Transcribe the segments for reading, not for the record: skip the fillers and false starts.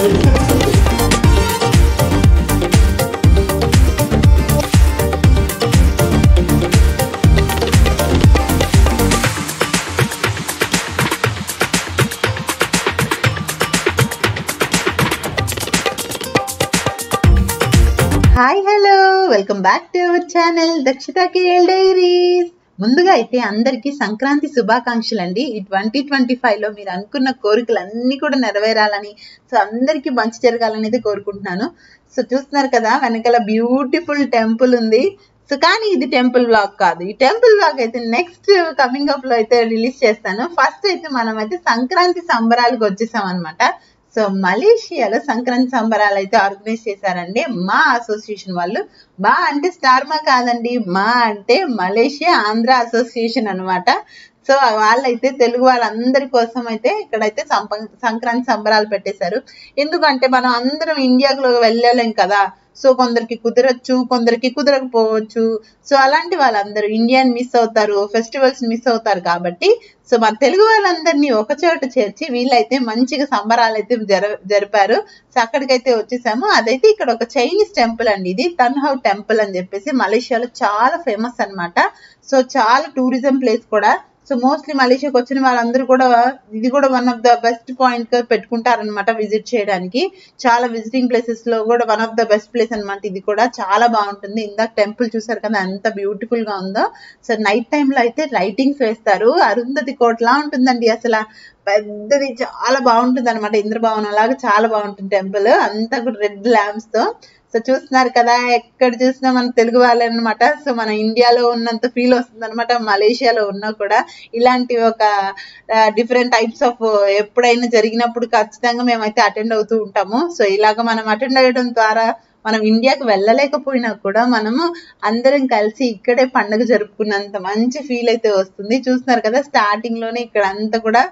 Hi hello welcome back to our channel Dakshitha KL diaries. ముందుగా అయితే అందరికీ సంక్రాంతి శుభాకాంక్షలు అండి. ఈ 2025లో మీరు అనుకున్న కోరికలు అన్ని కూడా నెరవేరాలని, సో అందరికీ మంచి జరగాలనేది కోరుకుంటున్నాను. సో చూస్తున్నారు కదా వెనకాల బ్యూటిఫుల్ టెంపుల్ ఉంది. సో కానీ ఇది టెంపుల్ వ్లాగ్ కాదు. ఈ టెంపుల్ వ్లాగ్ అయితే నెక్స్ట్ కమింగ్ అప్ లో అయితే రిలీజ్ చేస్తాను. ఫస్ట్ అయితే మనం అయితే సంక్రాంతి సంబరాలకు వచ్చేసాం అనమాట. సో మలేషియాలో సంక్రాంతి సంబరాలు అయితే ఆర్గనైజ్ చేశారండి మా అసోసియేషన్ వాళ్ళు. మా అంటే స్టార్ మా కాదండి, మా అంటే మలేషియా ఆంధ్ర అసోసియేషన్ అనమాట. సో వాళ్ళైతే తెలుగు వాళ్ళందరి కోసం అయితే ఇక్కడైతే సంక్రాంతి సంబరాలు పెట్టేశారు. ఎందుకంటే మనం అందరం ఇండియాలో వెళ్ళలేం కదా. సో కొందరికి కుదరచ్చు, కొందరికి కుదరకపోవచ్చు. సో అలాంటి వాళ్ళందరూ ఇండియాని మిస్ అవుతారు, ఫెస్టివల్స్ మిస్ అవుతారు. కాబట్టి సో మన తెలుగు వాళ్ళందరినీ ఒక చోట చేర్చి వీళ్ళైతే మంచిగా సంబరాలు అయితే జరిపారు. సో అక్కడికైతే వచ్చేసాము. అదైతే ఇక్కడ ఒక చైనీస్ టెంపుల్ అండి. ఇది తన్హౌ టెంపుల్ అని చెప్పేసి మలేషియాలో చాలా ఫేమస్ అనమాట. సో చాలా టూరిజం ప్లేస్ కూడా. సో మోస్ట్లీ మలేషియాకి వచ్చిన వాళ్ళందరూ కూడా ఇది కూడా one of the best point గా పెట్టుకుంటారనమాట విజిట్ చేయడానికి. చాలా విజిటింగ్ ప్లేసెస్ లో కూడా one of the best place అనమాట. ఇది కూడా చాలా బాగుంటుంది. ఇందాక టెంపుల్ చూసారు కదా ఎంత బ్యూటిఫుల్ గా ఉందో. సో నైట్ టైమ్ లో అయితే లైటింగ్స్ వేస్తారు. అరుంధతి కోటలా ఉంటుందండి. అసలు పెద్దది చాలా బాగుంటుంది అనమాట. ఇంద్రభవనం లాగా చాలా బాగుంటుంది టెంపుల్ అంతా కూడా రెడ్ ల్యాంప్స్ తో. సో చూస్తున్నారు కదా ఎక్కడ చూసినా మన తెలుగు వాళ్ళే అనమాట. సో మన ఇండియాలో ఉన్నంత ఫీల్ వస్తుంది అనమాట. మలేషియాలో ఉన్నా కూడా ఇలాంటి ఒక డిఫరెంట్ టైప్స్ ఆఫ్ ఎప్పుడైనా జరిగినప్పుడు ఖచ్చితంగా మేమైతే అటెండ్ అవుతూ ఉంటాము. సో ఇలాగ మనం అటెండ్ అయ్యడం ద్వారా మనం ఇండియాకి వెళ్ళలేకపోయినా కూడా మనము అందరం కలిసి ఇక్కడే పండుగ జరుపుకున్నంత మంచి ఫీల్ అయితే వస్తుంది. చూస్తున్నారు కదా స్టార్టింగ్ లోనే ఇక్కడ అంతా కూడా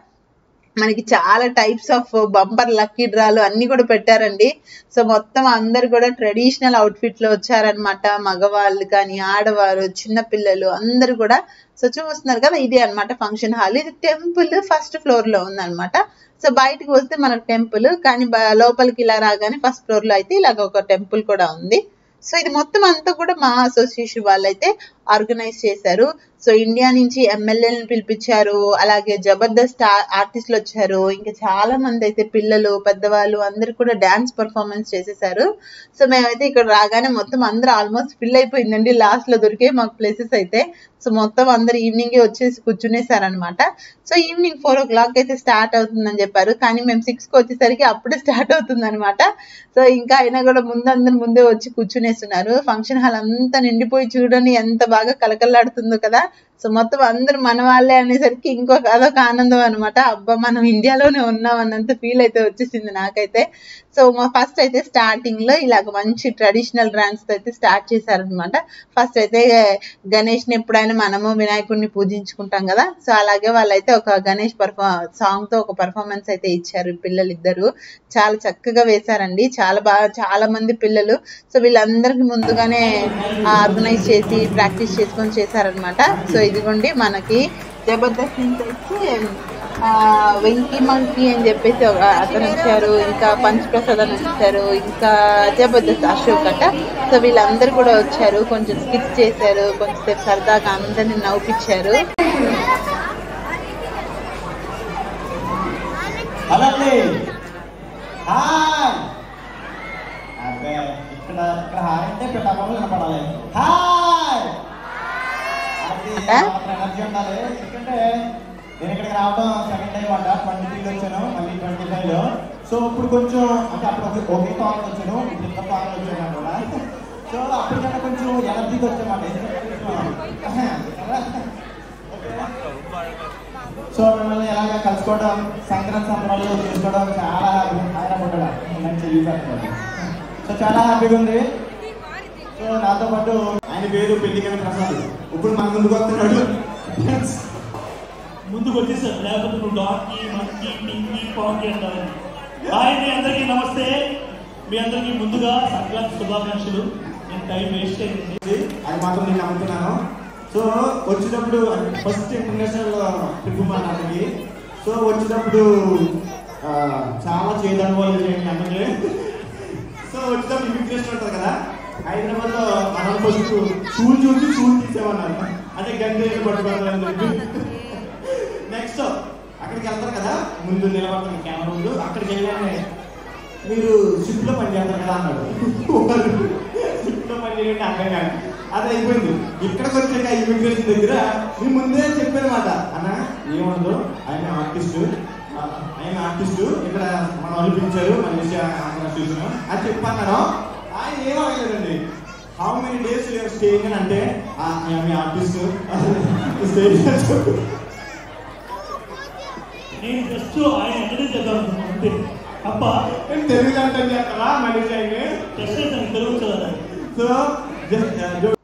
మనకి చాలా టైప్స్ ఆఫ్ బంపర్ లక్కీ డ్రాలు అన్ని కూడా పెట్టారండి. సో మొత్తం అందరు కూడా ట్రెడిషనల్ అవుట్ఫిట్ లో వచ్చారనమాట. మగవాళ్ళు కానీ ఆడవారు చిన్న పిల్లలు అందరు కూడా. సో చూస్తున్నారు కదా ఇది అనమాట ఫంక్షన్ హాల్. ఇది టెంపుల్ ఫస్ట్ ఫ్లోర్ లో ఉందన్నమాట. సో బయటకు వస్తే మనకు టెంపుల్, కానీ లోపలికి ఇలా రాగానే ఫస్ట్ ఫ్లోర్ లో అయితే ఇలాగ ఒక టెంపుల్ కూడా ఉంది. సో ఇది మొత్తం అంతా కూడా మా అసోసియేషన్ వాళ్ళైతే ఆర్గనైజ్ చేశారు. సో ఇండియా నుంచి ఎమ్మెల్యేలను పిలిపించారు, అలాగే జబర్దస్త్ ఆర్టిస్టులు వచ్చారు, ఇంకా చాలా మంది అయితే పిల్లలు పెద్దవాళ్ళు అందరు కూడా డాన్స్ పర్ఫార్మెన్స్ చేసేసారు. సో మేమైతే ఇక్కడ రాగానే మొత్తం అందరూ ఆల్మోస్ట్ ఫిల్ అయిపోయిందండి. లాస్ట్ లో దొరికే మాకు ప్లేసెస్ అయితే. సో మొత్తం అందరు ఈవినింగ్ వచ్చేసి కూర్చునేసారనమాట. సో ఈవినింగ్ 4 o'clock అయితే స్టార్ట్ అవుతుందని చెప్పారు, కానీ మేము 6కి వచ్చేసరికి అప్పుడే స్టార్ట్ అవుతుంది అనమాట. సో ఇంకా అయినా కూడా అందరు ముందే వచ్చి కూర్చునేస్తున్నారు. ఫంక్షన్ హాల్ అంతా నిండిపోయి చూడండి ఎంత బాగా కలకల్లాడుతుందో కదా. సో మొత్తం అందరు మన వాళ్ళే అనేసరికి అదొక ఆనందం అనమాట. అబ్బా మనం ఇండియాలోనే ఉన్నాం అన్నంత ఫీల్ అయితే వచ్చేసింది నాకైతే. సో ఫస్ట్ అయితే స్టార్టింగ్ లో ఇలాగ మంచి ట్రెడిషనల్ డాన్స్ తో అయితే స్టార్ట్ చేశారనమాట. ఫస్ట్ అయితే గణేష్ ని ఎప్పుడైనా మనము వినాయకుడిని పూజించుకుంటాం కదా. సో అలాగే వాళ్ళైతే ఒక గణేష్ సాంగ్ తో ఒక పర్ఫార్మెన్స్ అయితే ఇచ్చారు. పిల్లలు ఇద్దరు చాలా చక్కగా వేశారండి. చాలా మంది పిల్లలు. సో వీళ్ళందరికి ముందుగానే ఆర్గనైజ్ చేసి ప్రాక్టీస్ చేసుకొని చేశారనమాట. సో ఇదిగోండి మనకి జబర్దస్త్ నుంచి వచ్చి వెంకీ మంకీ అని చెప్పేసి అతను వచ్చారు, ఇంకా పంచ్ ప్రసాద్ అని వచ్చారు, ఇంకా జబర్దస్త్ అశోక్ అట. సో వీళ్ళందరూ కూడా వచ్చారు, కొంచెం స్కిట్స్ చేశారు, కొంచెం సరదాగా అందరిని నవ్వుపిచ్చారు. నేను ఇక్కడికి రావడం సెకండ్ టైం అంట. 23 వచ్చాను, మళ్ళీ 25లో. సో ఇప్పుడు కొంచెం అంటే అప్పుడు ఒకే కాలంలో వచ్చాను, ఇప్పుడు ఇంత కాలంలో వచ్చాను కూడా. సో అప్పటికన్నా కొంచెం ఎనర్జీకి వచ్చామాట. సో మిమ్మల్ని ఎలాగ కలుసుకోవడం, సంక్రాంతి సంబరాలు చేసుకోవడం చాలా హ్యాపీగా మంచి యూజ్. సో చాలా హ్యాపీగా ఉంది. సో నాతో పాటు ఆయన పేరు పెళ్లికని ప్రసాద్ ఇప్పుడు మన ముందుకు వస్తున్నాడు. ముందుకు వచ్చేసారు, లేకపోతే నువ్వు డాక్కి మంకీ పింకీ పాంకీ అంటారు. ఆయన అందరికీ నమస్తే. మీ అందరికీ ముందుగా సంక్రాంతి శుభాకాంక్షలు. నేను టైం వేస్ట్ అయింది అది మాత్రం నేను నమ్ముతున్నాను. సో వచ్చినప్పుడు ఫస్ట్ ఇంటర్నేషనల్ ట్రిప్ మా నాన్నకి. సో వచ్చినప్పుడు చాలా చేదనుభవాలు చేయండి అందుకే. హైదరాబాద్ లో మనం ఫస్ట్ షూలు చూసి షూలు తీసేమన్నారు, అంటే గంట పట్టుకోవాలని చెప్పి. నెక్స్ట్ అక్కడికి వెళ్తారు కదా, ముందు నిలబడతాను కెమెరా ముందు, అక్కడికి వెళ్ళానే మీరు షిప్ లో పని చేస్తారు కదా అన్నాడు. షిప్ లో పని చేయండి అర్థం కాదు, అది అయిపోయింది. ఇక్కడికి వచ్చాక ఇమిగ్రేషన్ దగ్గర మేము ముందే చెప్పానమాట, అన్న ఏముండదు ఆయన ఆర్టిస్టు ఇక్కడ మనం అనిపించారు మలేషియా చూసినాం అని చెప్పన్నాను. ఆయన ఏమో అవ్వలేదండి. How many days you're staying అని అంటే మీ ఆర్టిస్టు నేను జస్ట్ ఆయన ఎంకరేజ్ చేద్దాం అంతే తప్ప తెలుగు అంటే చేస్తావా మలేషియా జస్ట్ తెలుగు చదవాలి. సో జస్ట్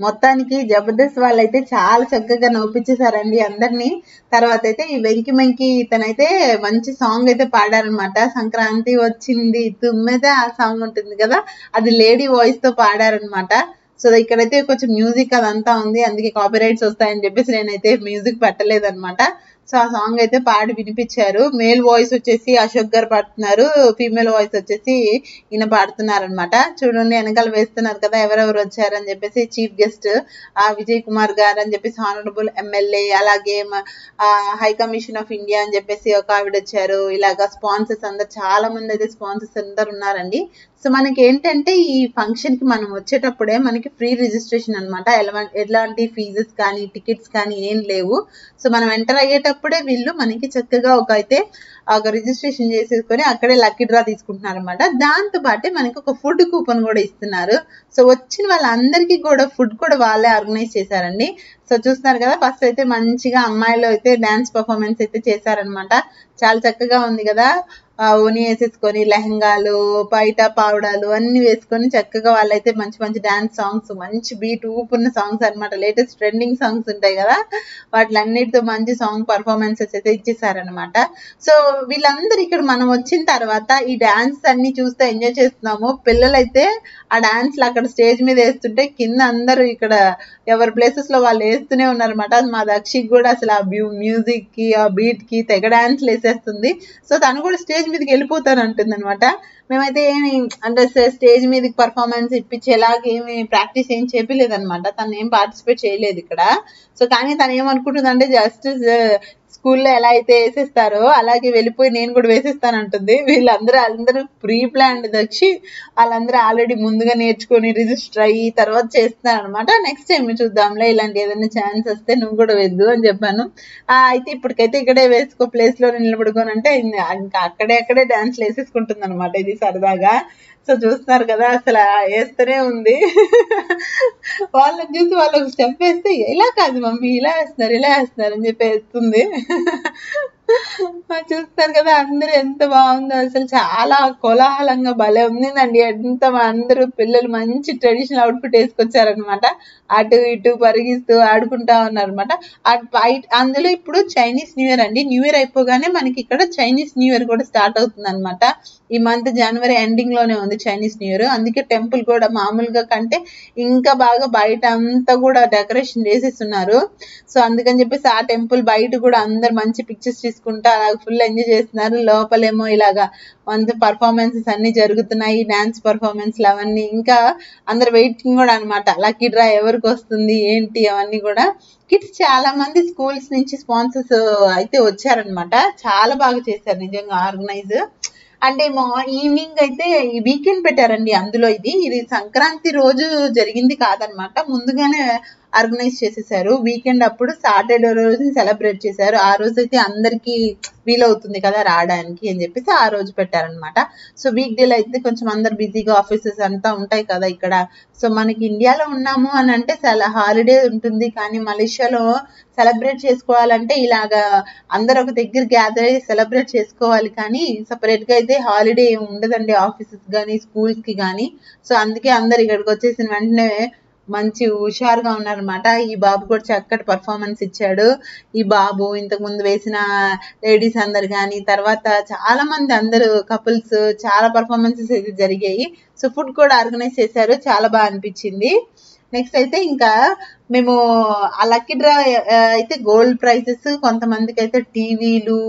మొత్తానికి జబర్దస్త్ వాళ్ళైతే చాలా చక్కగా నవ్వుపించేశారండి అందరినీ. తర్వాత అయితే ఈ వెంకి మెంకి ఇతనైతే మంచి సాంగ్ అయితే పాడారనమాట. సంక్రాంతి వచ్చింది తుమ్మెద ఆ సాంగ్ ఉంటుంది కదా, అది లేడీ వాయిస్ తో పాడారనమాట. సో ఇక్కడైతే కొంచెం మ్యూజిక్ అదంతా ఉంది, అందుకే కాపీరైట్స్ వస్తాయని చెప్పేసి నేనైతే మ్యూజిక్ పెట్టలేదన్నమాట. సో ఆ సాంగ్ అయితే పాడి వినిపించారు. మేల్ వాయిస్ వచ్చేసి అశోక్ గారు పాడుతున్నారు, ఫీమేల్ వాయిస్ వచ్చేసి ఈయన పాడుతున్నారు అనమాట. చూడండి వెనకాల వేస్తున్నారు కదా ఎవరెవరు వచ్చారని చెప్పేసి. చీఫ్ గెస్ట్ విజయ్ కుమార్ గారు అని చెప్పేసి, హానరబుల్ ఎమ్మెల్యే, అలాగే హై కమిషన్ ఆఫ్ ఇండియా అని చెప్పేసి ఒక ఆవిడ వచ్చారు. ఇలాగా స్పాన్సర్స్ అందరు చాలా మంది అయితే స్పాన్సర్స్ అందరు ఉన్నారండి. సో మనకి ఏంటంటే ఈ ఫంక్షన్ కి మనం వచ్చేటప్పుడే మనకి ఫ్రీ రిజిస్ట్రేషన్ అనమాట. ఎలాంటి ఫీజెస్ కానీ టికెట్స్ కానీ ఏం లేవు. సో మనం ఎంటర్ అయ్యేటప్పుడే వీళ్ళు మనకి చక్కగా ఒక రిజిస్ట్రేషన్ చేసేసుకొని అక్కడే లక్కీ డ్రా తీసుకుంటున్నారు అనమాట. దాంతో పాటే మనకి ఒక ఫుడ్ కూపన్ కూడా ఇస్తున్నారు. సో వచ్చిన వాళ్ళందరికీ కూడా ఫుడ్ కూడా వాళ్ళే ఆర్గనైజ్ చేశారండి. సో చూస్తున్నారు కదా, ఫస్ట్ అయితే మంచిగా అమ్మాయిలు అయితే డాన్స్ పర్ఫార్మెన్స్ అయితే చేశారనమాట. చాలా చక్కగా ఉంది కదా, ఓని వేసేసుకొని లెహంగాలు బయట పావుడాలు అన్ని వేసుకొని చక్కగా వాళ్ళైతే మంచి మంచి డాన్స్ సాంగ్స్, మంచి బీట్ ఊపున్న సాంగ్స్ అనమాట. లేటెస్ట్ ట్రెండింగ్ సాంగ్స్ ఉంటాయి కదా, వాటిలన్నిటితో మంచి సాంగ్ పర్ఫార్మెన్సెస్ అయితే ఇచ్చేసారనమాట. సో వీళ్ళందరూ ఇక్కడ మనం వచ్చిన తర్వాత ఈ డాన్స్ అన్ని చూస్తే ఎంజాయ్ చేస్తున్నాము. పిల్లలైతే ఆ డాన్స్లు అక్కడ స్టేజ్ మీద వేస్తుంటే కింద అందరూ ఇక్కడ ఎవరి ప్లేసెస్ లో వాళ్ళు వేస్తూనే ఉన్నారనమాట. మా దక్షికి కూడా అసలు ఆ మ్యూజిక్ కి ఆ బీట్ కి తెగ డాన్స్లు వేసేస్తుంది. సో తను కూడా స్టేజ్ మీదకి వెళ్ళిపోతాను అంటుంది అనమాట. మేమైతే ఏమి అంటే స్టేజ్ మీదకి పర్ఫార్మెన్స్ ఇప్పించేలాగేమి ప్రాక్టీస్ ఏం చెప్పలేదన్నమాట. తను ఏం పార్టిసిపేట్ చేయలేదు ఇక్కడ. సో కానీ తను ఏమనుకుంటుంది అంటే జస్ట్ స్కూల్లో ఎలా అయితే వేసేస్తారో అలాగే వెళ్ళిపోయి నేను కూడా వేసేస్తాను అంటుంది. వీళ్ళందరూ ప్రీ ప్లాన్డ్ దక్షి, వాళ్ళందరూ ఆల్రెడీ ముందుగా నేర్చుకొని రిజిస్టర్ అయ్యి తర్వాత చేస్తున్నారు అనమాట. నెక్స్ట్ టైం చూద్దాంలే, ఇలాంటి ఏదైనా ఛాన్స్ వస్తే నువ్వు కూడా వేద్దు అని చెప్పాను. అయితే ఇప్పటికైతే ఇక్కడే వేసుకో ప్లేస్ లో నిలబడుకోని అంటే ఇంకా అక్కడే డాన్స్లు వేసేసుకుంటుంది అనమాట. ఇది సరదాగా. సో చూస్తున్నారు కదా, అసలు వేస్తూనే ఉంది. వాళ్ళని చూసి వాళ్ళకి స్టెప్ వేస్తే ఇలా కాదు మమ్మీ ఇలా వేస్తున్నారు అని చెప్పి వేస్తుంది. చూస్తారు కదా అందరూ ఎంత బాగుందో, అసలు చాలా కోలాహలంగా భలే ఉందండి. అందరూ పిల్లలు మంచి ట్రెడిషనల్ అవుట్ఫిట్ వేసుకొచ్చారనమాట. అటు ఇటు పరిగిస్తూ ఆడుకుంటా ఉన్నారనమాట. అందులో ఇప్పుడు చైనీస్ న్యూ ఇయర్ అండి. న్యూ ఇయర్ అయిపోగానే మనకి ఇక్కడ చైనీస్ న్యూ ఇయర్ కూడా స్టార్ట్ అవుతుంది అనమాట. ఈ మంత్ జనవరి ఎండింగ్ లోనే ఉంది చైనీస్ న్యూ ఇయర్. అందుకే టెంపుల్ కూడా మామూలుగా కంటే ఇంకా బాగా బయట అంతా కూడా డెకరేషన్ చేసేస్తున్నారు. సో అందుకని చెప్పేసి ఆ టెంపుల్ బయట కూడా అందరు మంచి పిక్చర్స్ తీసుకుంటా అలా ఫుల్ ఎంజాయ్ చేస్తున్నారు. లోపలేమో ఇలాగా మంచి పర్ఫార్మెన్సెస్ అన్ని జరుగుతున్నాయి, డాన్స్ పర్ఫార్మెన్స్లు అవన్నీ. ఇంకా అందరు వెయిటింగ్ కూడా అనమాట, లక్కీ డ్రా ఎవరికి వస్తుంది ఏంటి అవన్నీ కూడా. కిడ్స్ చాలా మంది స్కూల్స్ నుంచి స్పాన్సర్స్ అయితే వచ్చారనమాట. చాలా బాగా చేశారు నిజంగా ఆర్గనైజ్. అంటే ఈవినింగ్ అయితే ఈ వీకెండ్ పెట్టారండి. అందులో ఇది సంక్రాంతి రోజు జరిగింది కాదనమాట, ముందుగానే ఆర్గనైజ్ చేసేసారు. వీకెండ్ అప్పుడు సాటర్డే రోజు సెలబ్రేట్ చేశారు. ఆ రోజు అయితే అందరికి వీలవుతుంది కదా రావడానికి అని చెప్పేసి ఆ రోజు పెట్టారనమాట. సో వీక్ డేలో అయితే కొంచెం అందరు బిజీగా ఆఫీసెస్ అంతా ఉంటాయి కదా ఇక్కడ. సో మనకి ఇండియాలో ఉన్నాము అని అంటే హాలిడే ఉంటుంది, కానీ మలేషియాలో సెలబ్రేట్ చేసుకోవాలంటే ఇలాగా అందరు ఒక దగ్గర గ్యాదర్ అయ్యి సెలబ్రేట్ చేసుకోవాలి. కానీ సపరేట్ గా అయితే హాలిడే ఉండదండి ఆఫీసెస్ కానీ స్కూల్స్ కి కానీ. సో అందుకే అందరు ఇక్కడికి వచ్చేసిన వెంటనే మంచి హుషారుగా ఉన్నారనమాట. ఈ బాబు కూడా చక్కటి పర్ఫార్మెన్స్ ఇచ్చాడు. ఈ బాబు ఇంతకు ముందు వేసిన లేడీస్ అందరు కానీ, తర్వాత చాలా మంది అందరు కపుల్స్ చాలా పర్ఫార్మెన్సెస్ అయితే జరిగాయి. సో ఫుడ్ కూడా ఆర్గనైజ్ చేశారు, చాలా బాగా అనిపించింది. నెక్స్ట్ అయితే ఇంకా మేము ఆ లక్కీ డ్రా అయితే గోల్డ్ ప్రైజెస్, కొంతమందికి అయితే టీవీలు,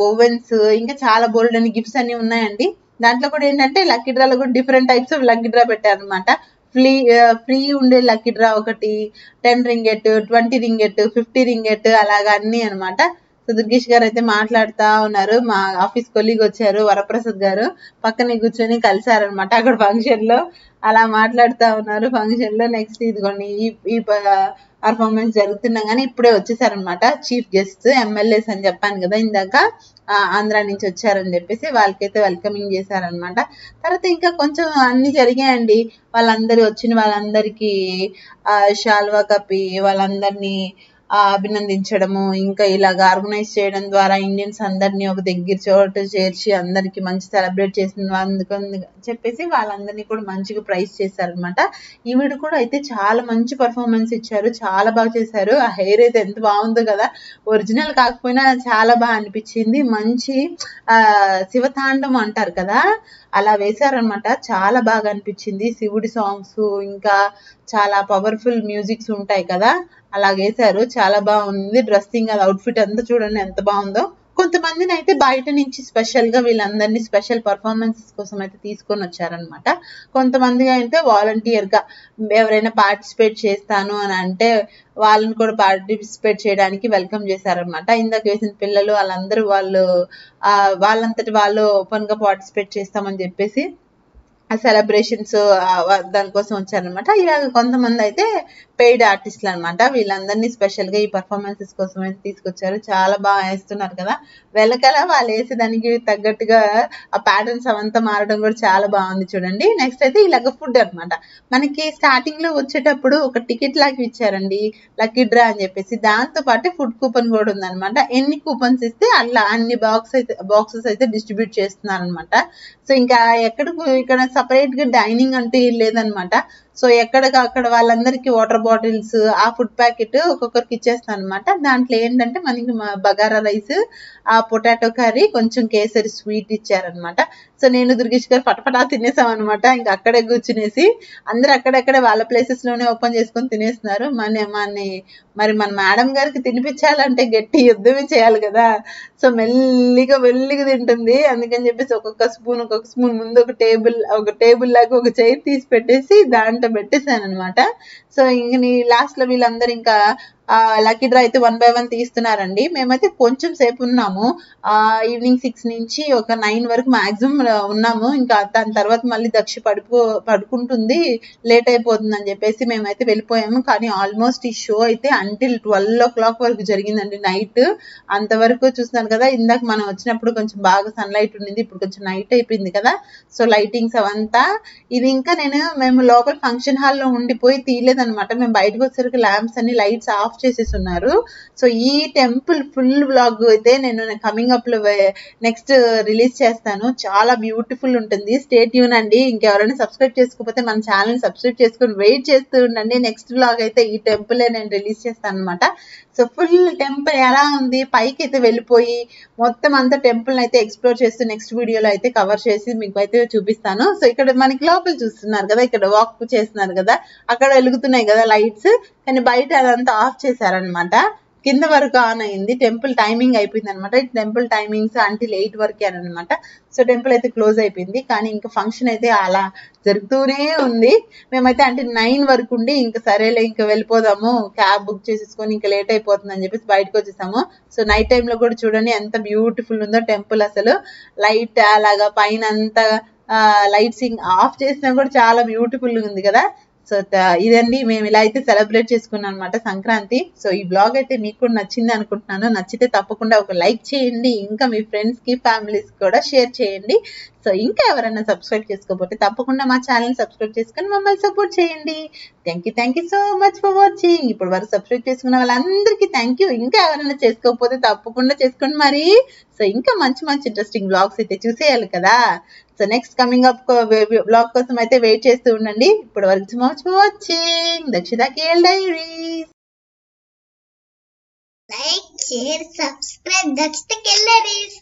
ఓవెన్స్, ఇంకా చాలా బోల్డ్ అని గిఫ్ట్స్ అన్ని ఉన్నాయండి. దాంట్లో కూడా ఏంటంటే లక్కీ డ్రాలో కూడా different types of lucky draw పెట్టారనమాట. ఫ్రీ ఉండే లక్కీ డ్రా ఒకటి, 10 రింగెట్, 20 రింగెట్, 50 రింగెట్ అలాగా అన్ని అనమాట. సో దుర్గేష్ గారు అయితే మాట్లాడుతా ఉన్నారు. మా ఆఫీస్ కొలీగ్ వచ్చారు, వరప్రసాద్ గారు, పక్కనే కూర్చొని కలిసారనమాట అక్కడ ఫంక్షన్ లో. అలా మాట్లాడుతా ఉన్నారు ఫంక్షన్ లో. నెక్స్ట్ ఇదిగోండి ఈ పర్ఫార్మెన్స్ జరుగుతున్నాగానే ఇప్పుడే వచ్చేసారనమాట చీఫ్ గెస్ట్, ఎమ్మెల్యేస్ అని చెప్పాను కదా ఇందాక, ఆంధ్ర నుంచి వచ్చారని చెప్పేసి వాళ్ళకైతే వెల్కమింగ్ చేశారనమాట. తర్వాత ఇంకా కొంచెం అన్ని జరిగాయండి. వాళ్ళందరూ వచ్చిన వాళ్ళందరికీ షాల్వా కప్పి వాళ్ళందరినీ అభినందించడము, ఇంకా ఇలాగ ఆర్గనైజ్ చేయడం ద్వారా ఇండియన్స్ అందరినీ ఒక దగ్గర చోట చేర్చి అందరికి మంచి సెలబ్రేట్ చేసిన అందుకని చెప్పేసి వాళ్ళందరినీ కూడా మంచిగా ప్రైజ్ చేశారనమాట. ఈవిడ కూడా అయితే చాలా మంచి పర్ఫార్మెన్స్ ఇచ్చారు, చాలా బాగా చేశారు. ఆ హెయిర్ అయితే ఎంత బాగుందో కదా, ఒరిజినల్ కాకపోయినా చాలా బాగా అనిపించింది. మంచి శివతాండం అంటారు కదా అలా వేశారనమాట, చాలా బాగా అనిపించింది. శివుడి సాంగ్స్ ఇంకా చాలా పవర్ఫుల్ మ్యూజిక్స్ ఉంటాయి కదా అలా వేశారు, చాలా బాగుంది. డ్రెస్సింగ్ అది అవుట్ఫిట్ అంతా చూడండి ఎంత బాగుందో. కొంతమందిని అయితే బయట నుంచి స్పెషల్ గా వీళ్ళందరినీ స్పెషల్ పర్ఫార్మెన్సెస్ కోసం అయితే తీసుకొని వచ్చారనమాట. కొంతమంది అయితే వాలంటీర్ గా ఎవరైనా పార్టిసిపేట్ చేస్తాను అని అంటే వాళ్ళని కూడా పార్టిసిపేట్ చేయడానికి వెల్కమ్ చేశారనమాట. ఇందాక వేసిన పిల్లలు వాళ్ళందరూ వాళ్ళంతటి వాళ్ళు ఓపెన్ గా పార్టిసిపేట్ చేస్తామని చెప్పేసి సెలబ్రేషన్స్ దానికోసం వచ్చారనమాట. ఇలాగ కొంతమంది అయితే పెయిడ్ ఆర్టిస్టులు అనమాట. వీళ్ళందరినీ స్పెషల్ గా ఈ పర్ఫార్మెన్సెస్ కోసం అయితే తీసుకొచ్చారు. చాలా బాగా వేస్తున్నారు కదా, వెనకాల వాళ్ళు వేసేదానికి తగ్గట్టుగా ఆ ప్యాటర్న్స్ అవంతా మారడం కూడా చాలా బాగుంది చూడండి. నెక్స్ట్ అయితే ఇలాగ ఫుడ్ అనమాట. మనకి స్టార్టింగ్ లో వచ్చేటప్పుడు ఒక టికెట్ లాగా ఇచ్చారండి, లక్కీ డ్రా అని చెప్పేసి. దాంతో పాటు ఫుడ్ కూపన్ కూడా ఉందన్నమాట. ఎన్ని కూపన్స్ ఇస్తే అలా అన్ని బాక్సెస్ అయితే డిస్ట్రిబ్యూట్ చేస్తున్నారు అనమాట. సో ఇంకా ఇక్కడ సపరేట్ గా డైనింగ్ అంటే లేదనమాట. సో ఎక్కడికక్కడ వాళ్ళందరికీ వాటర్ బాటిల్స్, ఆ ఫుడ్ ప్యాకెట్ ఒక్కొక్కరికి ఇచ్చేస్తాను అనమాట. దాంట్లో ఏంటంటే మనకి బగారా రైస్, ఆ పొటాటో కర్రీ, కొంచెం కేసరి స్వీట్ ఇచ్చారనమాట. సో నేను దుర్గేష్ గారు పటపటా తినేసాం అనమాట. ఇంకా అక్కడే కూర్చునేసి అందరు అక్కడక్కడే వాళ్ళ ప్లేసెస్ లోనే ఓపెన్ చేసుకొని తినేస్తున్నారు. మరి మన మేడం గారికి తినిపించాలంటే గట్టి యుద్ధమే చేయాలి కదా. సో మెల్లిగా తింటుంది. అందుకని చెప్పేసి ఒక్కొక్క స్పూన్ ముందు ఒక టేబుల్ లాగా ఒక చైర్ తీసి పెట్టేసి దాంట్లో పెట్టేశాను అనమాట. సో ఇంక లాస్ట్ లో వీళ్ళందరూ ఇంకా లక్కీ డ్రా అయితే 1 by 1 తీస్తున్నారండి. మేమైతే కొంచెం సేపు ఉన్నాము, ఈవినింగ్ 6 నుంచి ఒక 9 వరకు మాక్సిమం ఉన్నాము. ఇంకా దాని తర్వాత మళ్ళీ పడుకుంటుంది, లేట్ అయిపోతుంది అని చెప్పేసి మేమైతే వెళ్ళిపోయాము. కానీ ఆల్మోస్ట్ ఈ షో అయితే అంటిల్ 12 o'clock వరకు జరిగిందండి నైట్. అంతవరకు చూస్తున్నారు కదా. ఇందాక మనం వచ్చినప్పుడు కొంచెం బాగా సన్లైట్ ఉండింది, ఇప్పుడు కొంచెం నైట్ అయిపోయింది కదా. సో లైటింగ్స్ అవంతా ఇది ఇంకా మేము లోపల ఫంక్షన్ హాల్లో ఉండిపోయి తీయలేదనమాట. మేము బయటకు వచ్చేసరికి ల్యాంప్స్ అన్ని లైట్స్ ఆఫ్ చేసేసి ఉన్నారు. సో ఈ టెంపుల్ ఫుల్ వ్లాగ్ అయితే నేను కమింగ్ అప్ లో నెక్స్ట్ రిలీజ్ చేస్తాను. చాలా బ్యూటిఫుల్ ఉంటుంది. స్టే ట్యూన్ అండి. ఇంకెవరైనా సబ్స్క్రైబ్ చేసుకోకపోతే మన ఛానల్ సబ్స్క్రైబ్ చేసుకుని వెయిట్ చేస్తూ ఉండండి. నెక్స్ట్ వ్లాగ్ అయితే ఈ టెంపుల్ నేను రిలీజ్ చేస్తాను అనమాట. సో ఫుల్ టెంపుల్ ఎలా ఉంది, పైకి అయితే వెళ్ళిపోయి మొత్తం అంతా టెంపుల్ అయితే ఎక్స్ప్లోర్ చేస్తూ నెక్స్ట్ వీడియోలో అయితే కవర్ చేసి మీకు అయితే చూపిస్తాను. సో ఇక్కడ మనకి లోపల చూస్తున్నారు కదా, ఇక్కడ వాక్ చేస్తున్నారు కదా, అక్కడ వెలుగుతున్నాయి కదా లైట్స్, కానీ బయట అదంతా ఆఫ్ చేశారనమాట. కింద వరకు ఆన్ అయింది. టెంపుల్ టైమింగ్ అయిపోయింది అనమాట. టెంపుల్ టైమింగ్స్ అంటిల్ 8 వరకే అనమాట. సో టెంపుల్ అయితే క్లోజ్ అయిపోయింది. కానీ ఇంకా ఫంక్షన్ అయితే అలా జరుగుతూనే ఉంది. మేమైతే అంటే 9 వరకు ఉండి ఇంకా సరేలే ఇంకా వెళ్ళిపోదాము, క్యాబ్ బుక్ చేసేసుకొని ఇంకా లేట్ అయిపోతుంది అని చెప్పేసి బయటకు వచ్చేసాము. సో నైట్ టైమ్ లో కూడా చూడండి ఎంత బ్యూటిఫుల్ ఉందో టెంపుల్. అసలు లైట్ అలాగా పైన అంతా లైట్సింగ్ ఆఫ్ చేసినా కూడా చాలా బ్యూటిఫుల్ ఉంది కదా. సో ఇదండి మేము ఇలా అయితే సెలబ్రేట్ చేసుకున్నాం అనమాట సంక్రాంతి. సో ఈ బ్లాగ్ అయితే మీకు కూడా నచ్చింది అనుకుంటున్నాను. నచ్చితే తప్పకుండా ఒక లైక్ చేయండి, ఇంకా మీ ఫ్రెండ్స్ కి ఫ్యామిలీస్ కూడా షేర్ చేయండి. సో ఇంకా ఎవరైనా సబ్స్క్రైబ్ చేసుకోకపోతే తప్పకుండా మా ఛానల్ సబ్స్క్రైబ్ చేసుకొని మమ్మల్ని సపోర్ట్ చేయండి. Thank you so much for watching. ఇప్పుడు వరకు సబ్స్క్రైబ్ చేసుకున్న వాళ్ళందరికీ థ్యాంక్ యూ. ఇంకా ఎవరైనా చేసుకోకపోతే తప్పకుండా చేసుకోండి మరి. సో ఇంకా మంచి ఇంట్రెస్టింగ్ బ్లాగ్స్ అయితే చూసేయాలి కదా. So next coming up blog కోసం అయితే వెయిట్ చేస్తూ ఉండండి. ఇప్పుడు వరకు much for watching Dakshitha KL diaries. Like, share, subscribe Dakshitha KL diaries.